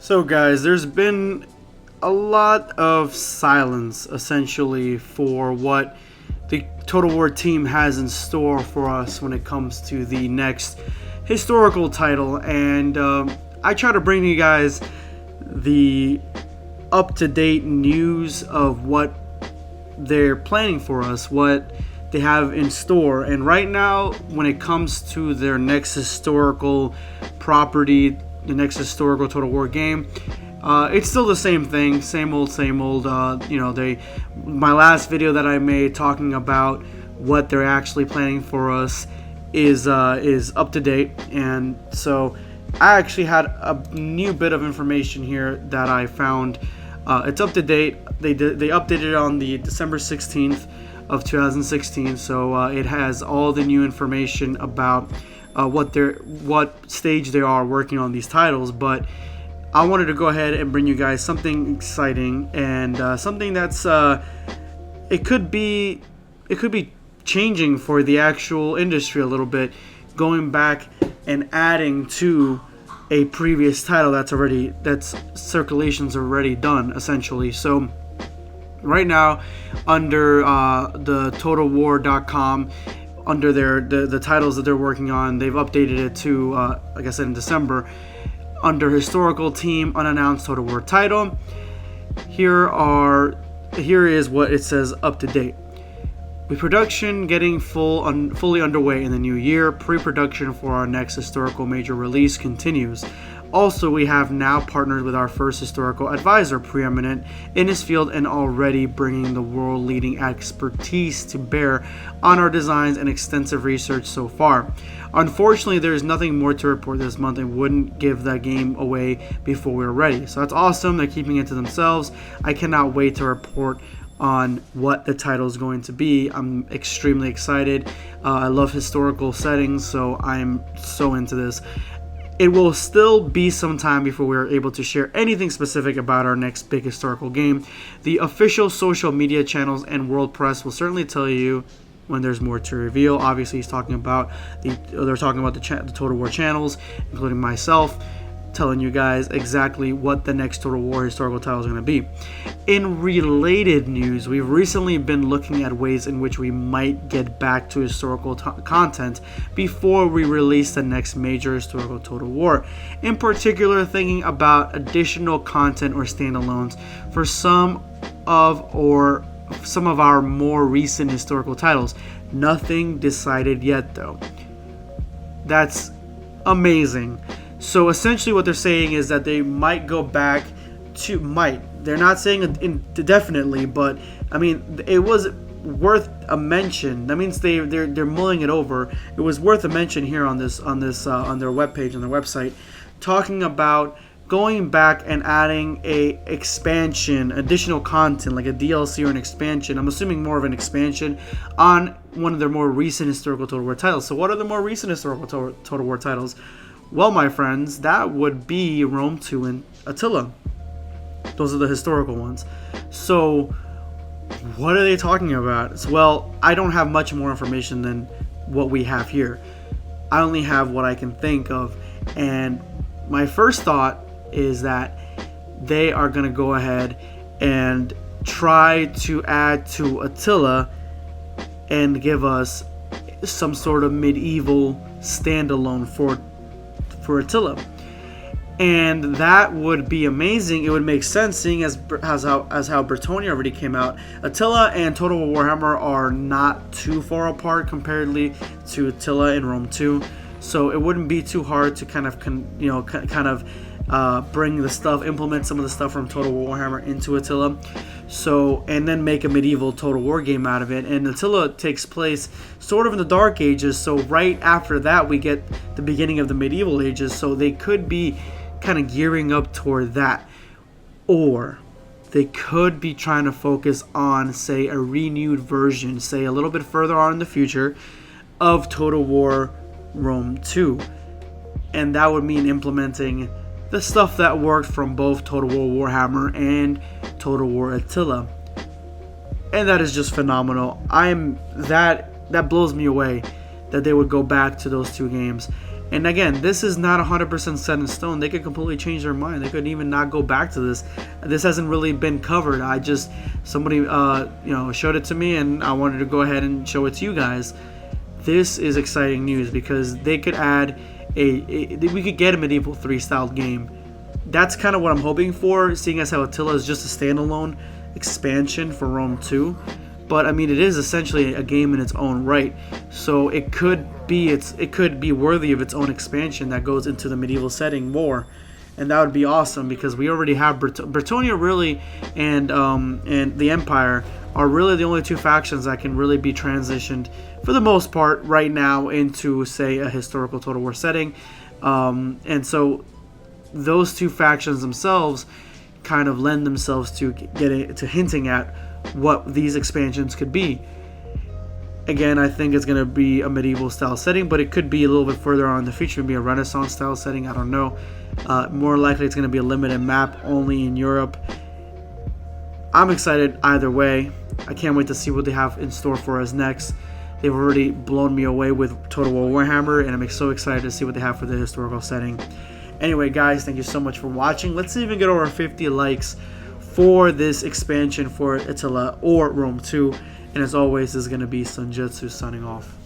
So guys, there's been a lot of silence essentially for what the Total War team has in store for us when it comes to the next historical title, and I try to bring you guys the up-to-date news of what they're planning for us, what they have in store. And right now, when it comes to their next historical property, the next historical Total War game, it's still the same thing, same old, same old. My last video that I made talking about what they're actually planning for us is up to date, and so I actually had a new bit of information here that I found. It's up to date. They updated it on the December 16th of 2016, so it has all the new information about what stage they are working on these titles. But I wanted to go ahead and bring you guys something exciting and something that's it could be changing for the actual industry a little bit, going back and adding to a previous title that's circulation's already done essentially. So right now, under the TotalWar.com, under the titles that they're working on, they've updated it to like I said in December, under historical team unannounced Total War title. Here is what it says up to date. With production getting fully underway in the new year, pre-production for our next historical major release continues. Also, we have now partnered with our first historical advisor, preeminent in his field and already bringing the world-leading expertise to bear on our designs and extensive research so far. Unfortunately, there is nothing more to report this month and wouldn't give that game away before we were ready. So that's awesome. They're keeping it to themselves. I cannot wait to report on what the title is going to be. I'm extremely excited. I love historical settings, so I'm so into this. It will still be some time before we are able to share anything specific about our next big historical game. The official social media channels and world press will certainly tell you when there's more to reveal. Obviously, they're talking about the Total War channels, including myself, telling you guys exactly what the next Total War historical title is going to be. In related news, we've recently been looking at ways in which we might get back to historical content before we release the next major historical Total War. In particular, thinking about additional content or standalones for some of our more recent historical titles. Nothing decided yet, though. That's amazing. So essentially what they're saying is that they might go back to They're not saying indefinitely, but I mean, it was worth a mention. That means they're mulling it over. It was worth a mention here on their webpage, on their website, talking about going back and adding a expansion, additional content like a DLC or an expansion. I'm assuming more of an expansion on one of their more recent historical Total War titles. So what are the more recent historical Total War titles? Well, my friends, that would be Rome 2 and Attila. Those are the historical ones. So, what are they talking about? Well, I don't have much more information than what we have here. I only have what I can think of. And my first thought is that they are going to go ahead and try to add to Attila and give us some sort of medieval standalone for Attila, and that would be amazing. It would make sense, seeing as how Bretonnia already came out. Attila and Total War Warhammer are not too far apart comparatively to Attila and Rome 2, so it wouldn't be too hard to kind of bring the stuff, implement some of the stuff from Total War Warhammer into Attila. So, and then make a medieval Total War game out of it. And Attila takes place sort of in the Dark Ages, so right after that we get the beginning of the medieval ages, so they could be kind of gearing up toward that. Or they could be trying to focus on, say, a renewed version, say a little bit further on in the future, of Total War Rome 2. And that would mean implementing the stuff that worked from both Total War Warhammer and Total War Attila. And that is just phenomenal. That blows me away that they would go back to those two games. And again, this is not 100% set in stone. They could completely change their mind. They could even not go back to this. This hasn't really been covered. I just, somebody showed it to me, and I wanted to go ahead and show it to you guys. This is exciting news because they could add we could get a Medieval 3 style game. That's kind of what I'm hoping for, seeing as how Attila is just a standalone expansion for Rome 2. But I mean, it is essentially a game in its own right, so it could be worthy of its own expansion that goes into the medieval setting more, and that would be awesome because we already have Bretonnia really, and the Empire are really the only two factions that can really be transitioned for the most part right now into, say, a historical Total War setting, and so those two factions themselves kind of lend themselves to hinting at what these expansions could be. Again, I think it's going to be a medieval style setting, but it could be a little bit further on in the future, maybe a Renaissance style setting. I don't know. More likely, it's going to be a limited map only in Europe. I'm excited either way. I can't wait to see what they have in store for us next. They've already blown me away with Total War Warhammer, and I'm so excited to see what they have for the historical setting. Anyway, guys, thank you so much for watching. Let's see if we can get over 50 likes for this expansion for Attila or Rome 2. And as always, this is going to be Sunjutsu signing off.